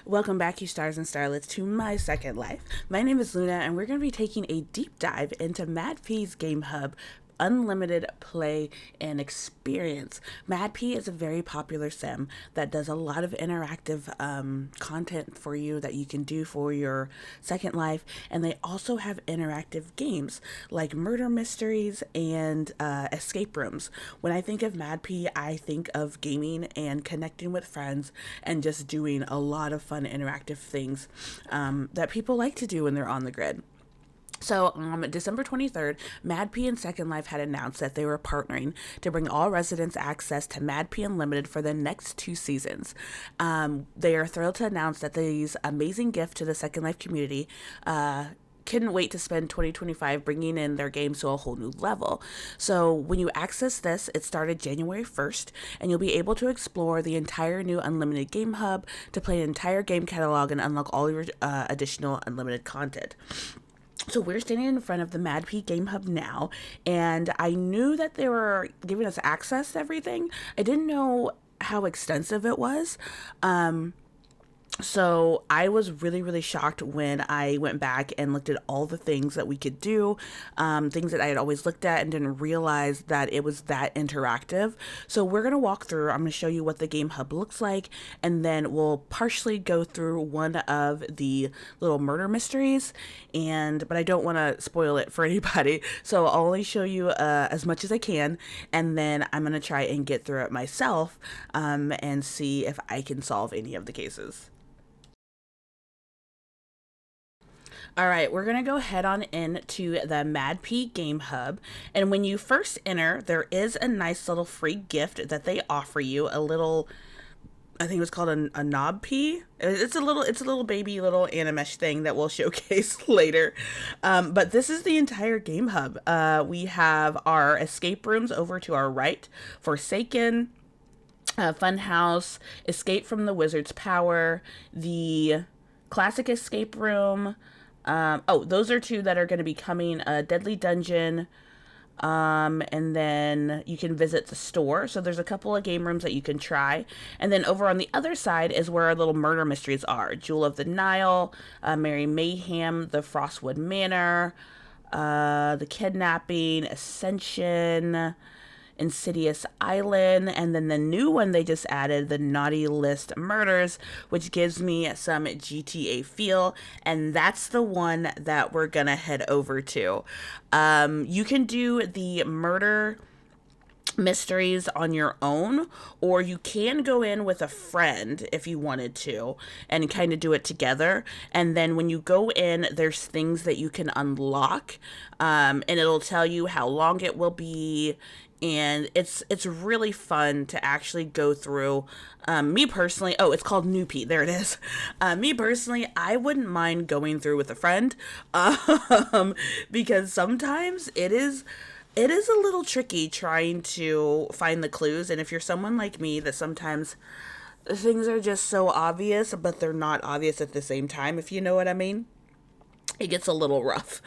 Welcome back, you stars and starlets, to my second life. My name is Luna, and we're going to be taking a deep dive into Madpea's Gamehub unlimited play and experience. Madpea is a very popular sim that does a lot of interactive content for you that you can do for your second life, and they also have interactive games like murder mysteries and escape rooms. When I think of Madpea, I think of gaming and connecting with friends and just doing a lot of fun interactive things that people like to do when they're on the grid. So on December 23rd, Madpea and Second Life had announced that they were partnering to bring all residents access to Madpea Unlimited for the next 2 seasons. They are thrilled to announce that these amazing gift to the Second Life community couldn't wait to spend 2025 bringing in their games to a whole new level. So when you access this, it started January 1st, and you'll be able to explore the entire new unlimited game hub to play an entire game catalog and unlock all your additional unlimited content. So we're standing in front of the Madpea Gamehub now, and I knew that they were giving us access to everything. I didn't know how extensive it was. So I was really shocked when I went back and looked at all the things that we could do, things that I had always looked at and didn't realize that it was that interactive. So we're going to walk through. I'm going to show you what the Game Hub looks like, and then we'll partially go through one of the little murder mysteries, but I don't want to spoil it for anybody. So I'll only show you as much as I can, and then I'm going to try and get through it myself and see if I can solve any of the cases. All right, we're going to go head on into the Madpea Game Hub. And when you first enter, there is a nice little free gift that they offer you, a little, I think it was called a knob pea. It's a little baby little animesh thing that we'll showcase later. But this is the entire Game Hub. We have our escape rooms over to our right, Forsaken, Funhouse, Escape from the Wizard's Power, the Classic Escape Room. Those are 2 that are going to be coming, Deadly Dungeon, and then you can visit the store. So there's a couple of game rooms that you can try. And then over on the other side is where our little murder mysteries are. Jewel of the Nile, Merry Mayhem, the Frostwood Manor, the Kidnapping, Ascension, Insidious Island, and then the new one they just added, the Naughty List Murders, which gives me some GTA feel, and that's the one that we're gonna head over to. You can do the murder mysteries on your own, or you can go in with a friend if you wanted to and kind of do it together. And then when you go in, there's things that you can unlock, and it'll tell you how long it will be. And it's really fun to actually go through. Me personally, it's called Noopy. There it is. Me personally, I wouldn't mind going through with a friend, because sometimes it is a little tricky trying to find the clues. And if you're someone like me that sometimes things are just so obvious, but they're not obvious at the same time, if you know what I mean, it gets a little rough.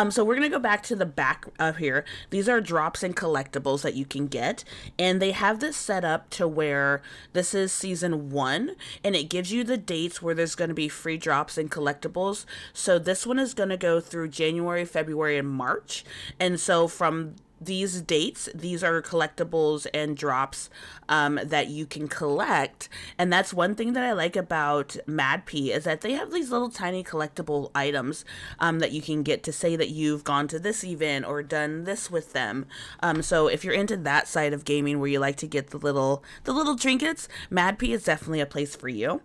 So we're going to go back to the back of here. These are drops and collectibles that you can get. And they have this set up to where this is season 1. And it gives you the dates where there's going to be free drops and collectibles. So this one is going to go through January, February, and March. And so from these dates, these are collectibles and drops that you can collect. And that's one thing that I like about Madpea, is that they have these little tiny collectible items that you can get to say that you've gone to this event or done this with them. So if you're into that side of gaming where you like to get the little trinkets, Madpea is definitely a place for you.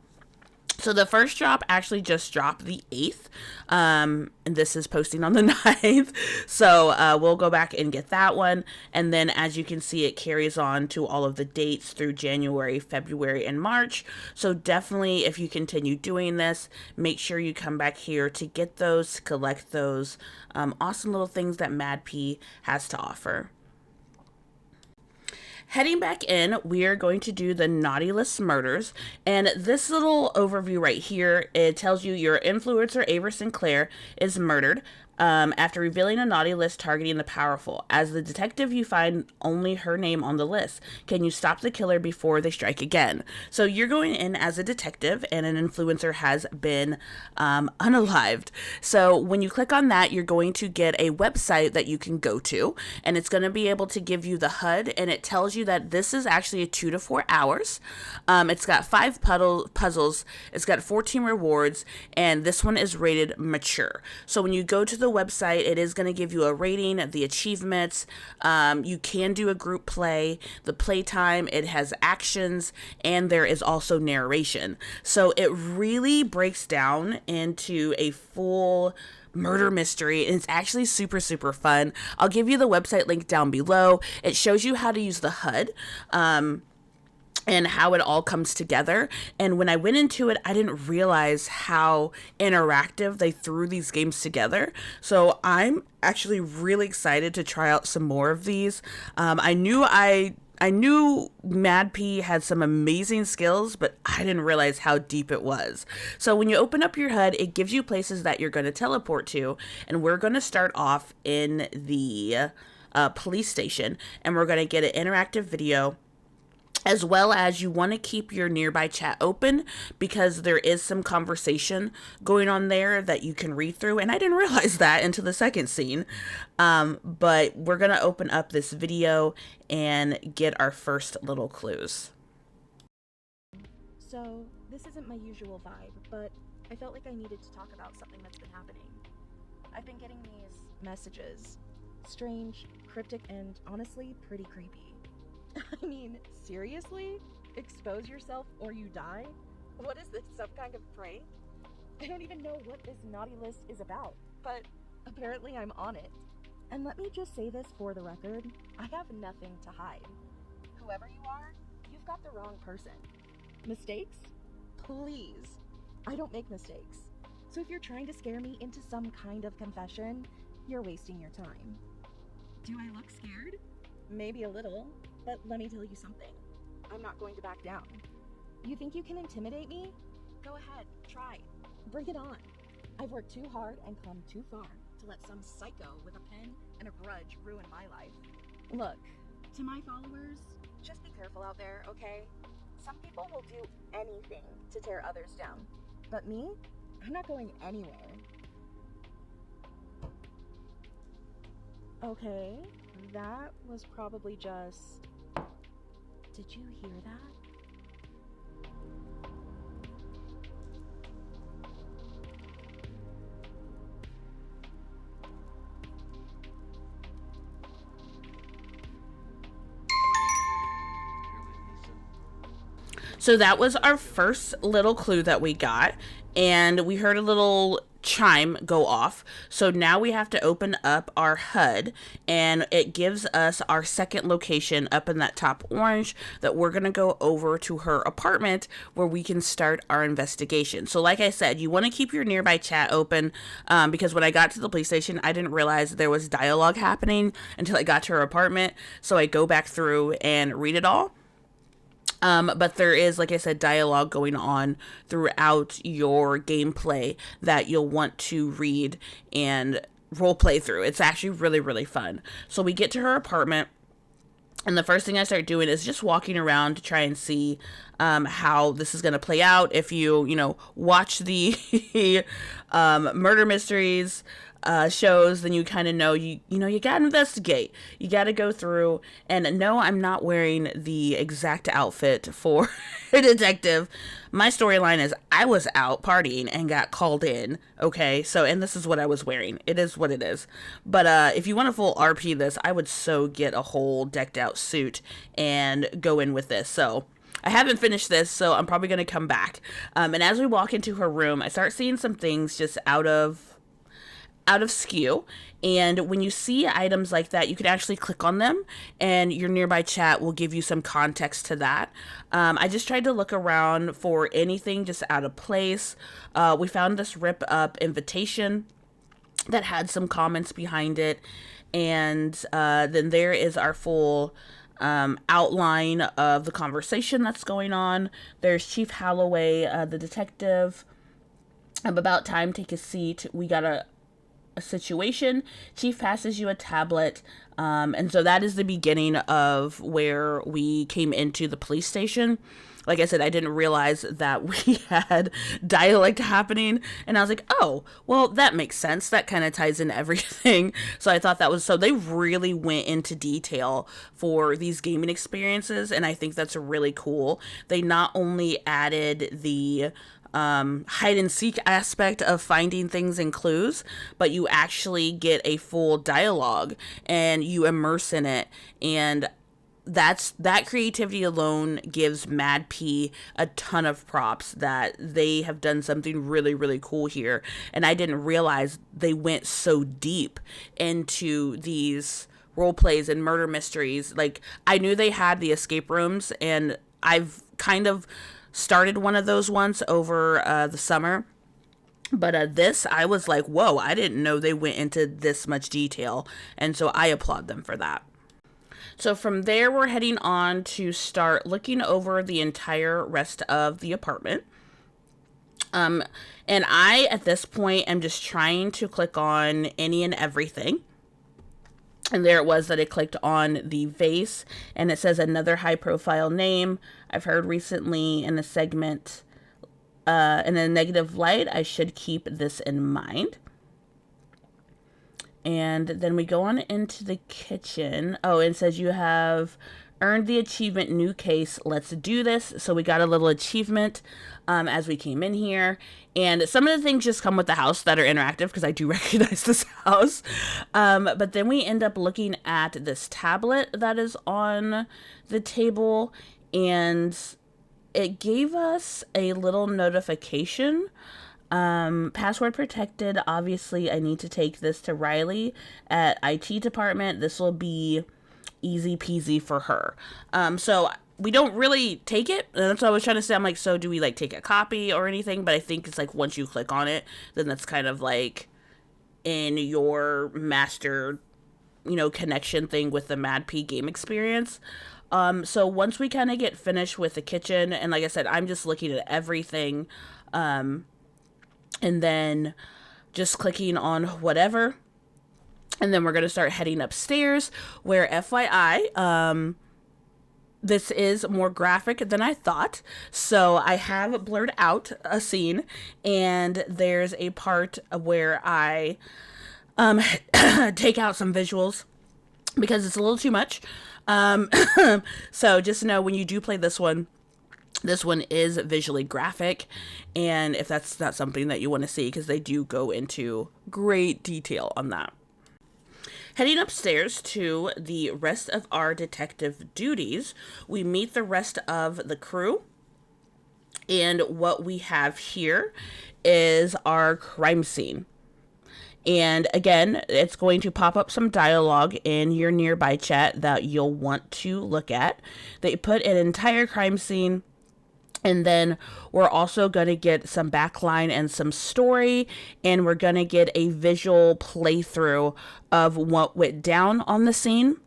So the first drop actually just dropped the 8th, and this is posting on the 9th, so we'll go back and get that one. And then as you can see, it carries on to all of the dates through January, February, and March. So definitely, if you continue doing this, make sure you come back here to get those, collect those awesome little things that Madpea has to offer. Heading back in, we are going to do the Naughty List Murders, and this little overview right here, it tells you your influencer, Ava Sinclair, is murdered. After revealing a naughty list targeting the powerful. As the detective, you find only her name on the list. Can you stop the killer before they strike again? So you're going in as a detective, and an influencer has been unalived. So when you click on that, you're going to get a website that you can go to, and it's going to be able to give you the HUD, and it tells you that this is actually a 2 to 4 hours. It's got 5 puzzles. It's got 14 rewards, and this one is rated mature. So when you go to the website, it is going to give you a rating, the achievements. You can do a group play, the playtime, it has actions, and there is also narration. So it really breaks down into a full murder mystery, and it's actually super, super fun. I'll give you the website link down below. It shows you how to use the HUD. And how it all comes together. And when I went into it, I didn't realize how interactive they threw these games together. So I'm actually really excited to try out some more of these. I knew Madpea had some amazing skills, but I didn't realize how deep it was. So when you open up your HUD, it gives you places that you're going to teleport to, and we're going to start off in the police station, and we're going to get an interactive video, as well as you want to keep your nearby chat open because there is some conversation going on there that you can read through. And I didn't realize that until the second scene. But we're going to open up this video and get our first little clues. So this isn't my usual vibe, but I felt like I needed to talk about something that's been happening. I've been getting these messages. Strange, cryptic, and honestly pretty creepy. I mean, seriously? Expose yourself or you die? What is this, some kind of prank? I don't even know what this naughty list is about, but apparently I'm on it. And let me just say this for the record, I have nothing to hide. Whoever you are, you've got the wrong person. Mistakes? Please. I don't make mistakes. So if you're trying to scare me into some kind of confession, you're wasting your time. Do I look scared? Maybe a little. But let me tell you something. I'm not going to back down. You think you can intimidate me? Go ahead, try. Bring it on. I've worked too hard and come too far to let some psycho with a pen and a grudge ruin my life. Look, to my followers, just be careful out there, okay? Some people will do anything to tear others down. But me? I'm not going anywhere. Okay, that was probably just... Did you hear that? So that was our first little clue that we got, and we heard a little chime go off. So now we have to open up our HUD, and it gives us our second location up in that top orange that we're going to go over to her apartment where we can start our investigation. So like I said, you want to keep your nearby chat open because when I got to the police station, I didn't realize there was dialogue happening until I got to her apartment. So I go back through and read it all. But there is, like I said, dialogue going on throughout your gameplay that you'll want to read and role play through. It's actually really, really fun. So we get to her apartment, and the first thing I start doing is just walking around to try and see how this is going to play out. If you watch the murder mysteries shows, then you kind of know you got to investigate. You got to go through, and no, I'm not wearing the exact outfit for a detective. My storyline is I was out partying and got called in. Okay, so and this is what I was wearing. It is what it is. But if you want to full RP this, I would so get a whole decked out suit and go in with this. So I haven't finished this, so I'm probably going to come back. And as we walk into her room, I start seeing some things just out of skew. And when you see items like that, you can actually click on them and your nearby chat will give you some context to that. I just tried to look around for anything just out of place. We found this rip up invitation that had some comments behind it. And then there is our full outline of the conversation that's going on. There's Chief Holloway, the detective. About time, take a seat. We got a a situation. Chief passes you a tablet. And so that is the beginning of where we came into the police station. Like I said, I didn't realize that we had dialect happening. And I was like, oh, well, that makes sense. That kind of ties in everything. So I thought that was, so they really went into detail for these gaming experiences. And I think that's really cool. They not only added the hide and seek aspect of finding things and clues, but you actually get a full dialogue and you immerse in it. And that creativity alone gives Madpea a ton of props that they have done something really, really cool here. And I didn't realize they went so deep into these role plays and murder mysteries. Like, I knew they had the escape rooms, and I've kind of started one of those once over the summer. But this, I was like, whoa, I didn't know they went into this much detail. And so I applaud them for that. So from there, we're heading on to start looking over the entire rest of the apartment. And I, at this point, am just trying to click on any and everything. And there it was that I clicked on the vase, and it says another high profile name. I've heard recently in a segment, in a negative light, I should keep this in mind. And then we go on into the kitchen. Oh, it says you have earned the achievement new case. Let's do this. So we got a little achievement as we came in here. And some of the things just come with the house that are interactive because I do recognize this house. But then we end up looking at this tablet that is on the table. And it gave us a little notification. Password protected. Obviously, I need to take this to Riley at IT department. This will be easy peasy for her. So we don't really take it. And that's what I was trying to say. I'm like, so do we like take a copy or anything? But I think it's like once you click on it, then that's kind of like in your master, connection thing with the Madpea game experience. So once we kind of get finished with the kitchen, and like I said, I'm just looking at everything, and then just clicking on whatever. And then we're going to start heading upstairs where, FYI, this is more graphic than I thought. So I have blurred out a scene, and there's a part where I take out some visuals because it's a little too much. So just know when you do play this one is visually graphic, and if that's not something that you want to see, because they do go into great detail on that. Heading upstairs to the rest of our detective duties, we meet the rest of the crew, and what we have here is our crime scene. And again, it's going to pop up some dialogue in your nearby chat that you'll want to look at. They put an entire crime scene. And then we're also going to get some backline and some story, and we're going to get a visual playthrough of what went down on the scene.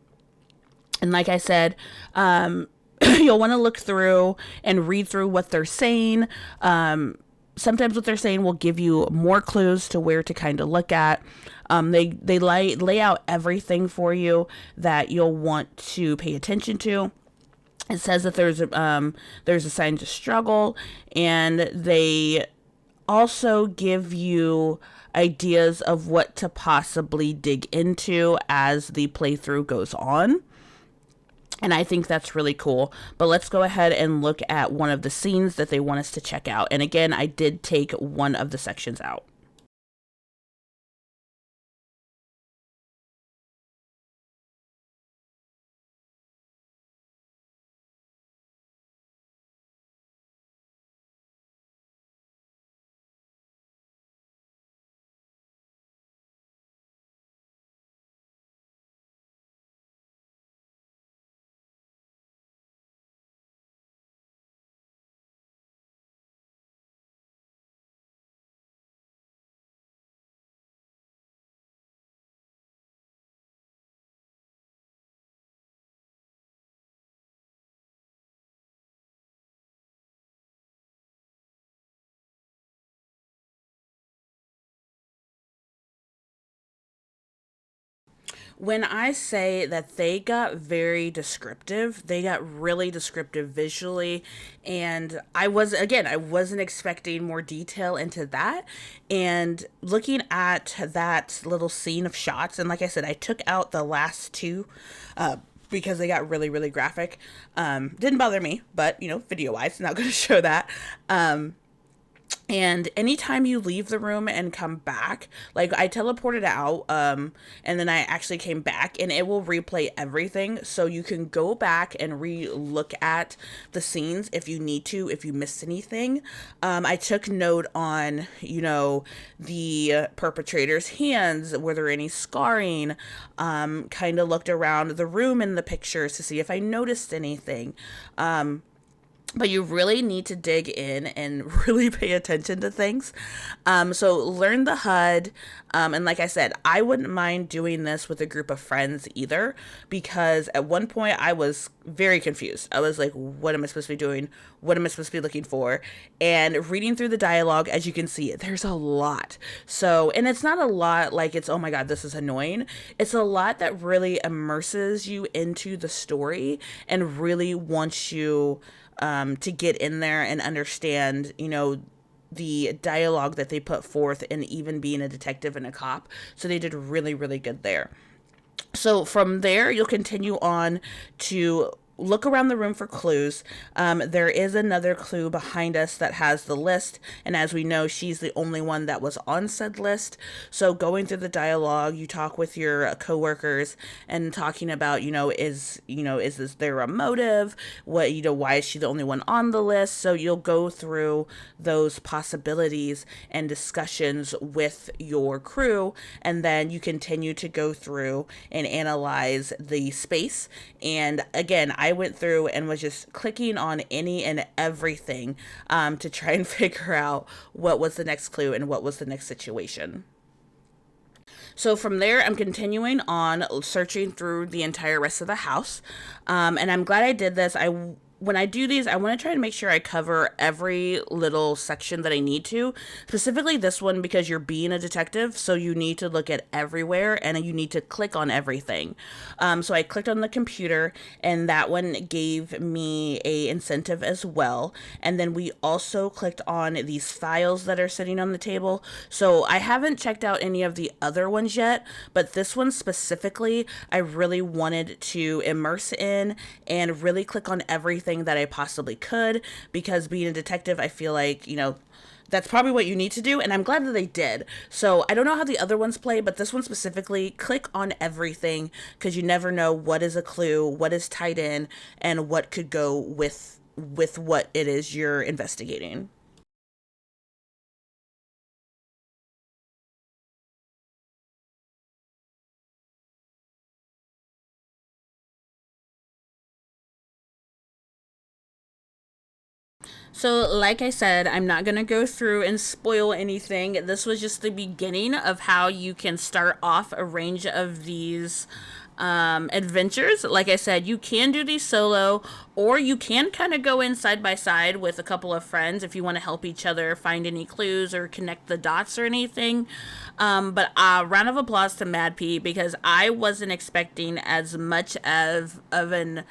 And like I said, you'll want to look through and read through what they're saying. Sometimes what they're saying will give you more clues to where to kind of look at. They lay out everything for you that you'll want to pay attention to. It says that there's a sign to struggle, and they also give you ideas of what to possibly dig into as the playthrough goes on. And I think that's really cool. But let's go ahead and look at one of the scenes that they want us to check out. And again, I did take one of the sections out. When I say that they got very descriptive, they got really descriptive visually. And I wasn't expecting more detail into that. And looking at that little scene of shots, and like I said, I took out the last two because they got really, really graphic. Didn't bother me, but, video wise, not going to show that. And anytime you leave the room and come back, like I teleported out, and then I actually came back, and it will replay everything. So you can go back and re-look at the scenes if you need to, if you missed anything. I took note on, the perpetrator's hands. Were there any scarring? Kind of looked around the room in the pictures to see if I noticed anything. But you really need to dig in and really pay attention to things. So learn the HUD. And like I said, I wouldn't mind doing this with a group of friends either, because at one point I was very confused. I was like, what am I supposed to be doing? What am I supposed to be looking for? And reading through the dialogue, as you can see, there's a lot. So, and it's not a lot like it's, oh my God, this is annoying. It's a lot that really immerses you into the story and really wants you to get in there and understand, the dialogue that they put forth, and even being a detective and a cop. So they did really, really good there. So from there, you'll continue on to look around the room for clues. There is another clue behind us that has the list, and as we know, she's the only one that was on said list. So going through the dialogue, you talk with your coworkers and talking about, is there a motive? What, why is she the only one on the list? So you'll go through those possibilities and discussions with your crew, and then you continue to go through and analyze the space. And again, I went through and was just clicking on any and everything to try and figure out what was the next clue and what was the next situation. So from there, I'm continuing on searching through the entire rest of the house. And I'm glad I did this. When I do these, I want to try to make sure I cover every little section that I need to, specifically this one, because you're being a detective, so you need to look at everywhere and you need to click on everything. So I clicked on the computer, and that one gave me a incentive as well. And then we also clicked on these files that are sitting on the table. So I haven't checked out any of the other ones yet, but this one specifically, I really wanted to immerse in and really click on everything that I possibly could, because being a detective, I feel like, that's probably what you need to do, and I'm glad that they did. So I don't know how the other ones play, but this one specifically, click on everything, because you never know what is a clue, what is tied in, and what could go with what it is you're investigating. So, like I said, I'm not going to go through and spoil anything. This was just the beginning of how you can start off a range of these adventures. Like I said, you can do these solo, or you can kind of go in side by side with a couple of friends if you want to help each other find any clues or connect the dots or anything. But round of applause to Madpea, because I wasn't expecting as much of an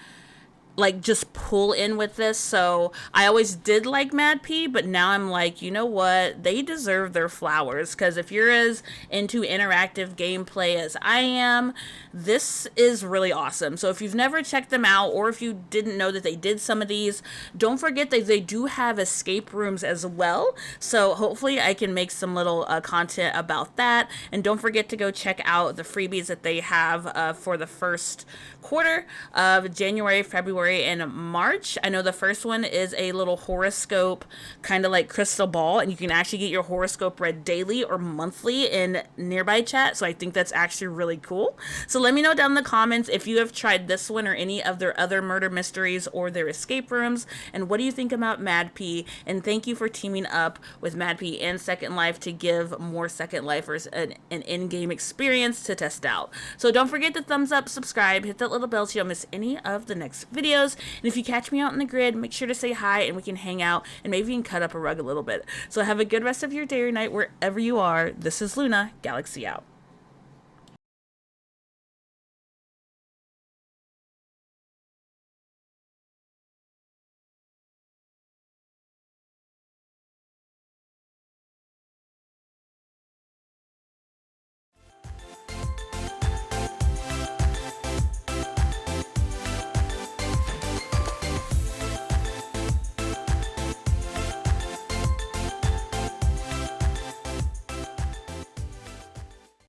just pull in with this. So I always did like Madpea, but now I'm like, you know what? They deserve their flowers, because if you're as into interactive gameplay as I am, this is really awesome. So if you've never checked them out, or if you didn't know that they did some of these, don't forget that they do have escape rooms as well. So hopefully I can make some little content about that. And don't forget to go check out the freebies that they have for the first quarter of January, February, and March. I know the first one is a little horoscope, kind of like crystal ball, and you can actually get your horoscope read daily or monthly in nearby chat. So I think that's actually really cool. So let me know down in the comments if you have tried this one or any of their other murder mysteries or their escape rooms, and what do you think about Madpea. And thank you for teaming up with Madpea and Second Life to give more Second Lifers an in-game experience to test out. So don't forget to thumbs up, subscribe, hit that little bell so you don't miss any of the next videos. And if you catch me out in the grid, make sure to say hi, and we can hang out, and maybe you can cut up a rug a little bit. So have a good rest of your day or night wherever you are. This is Luna, Galaxy out.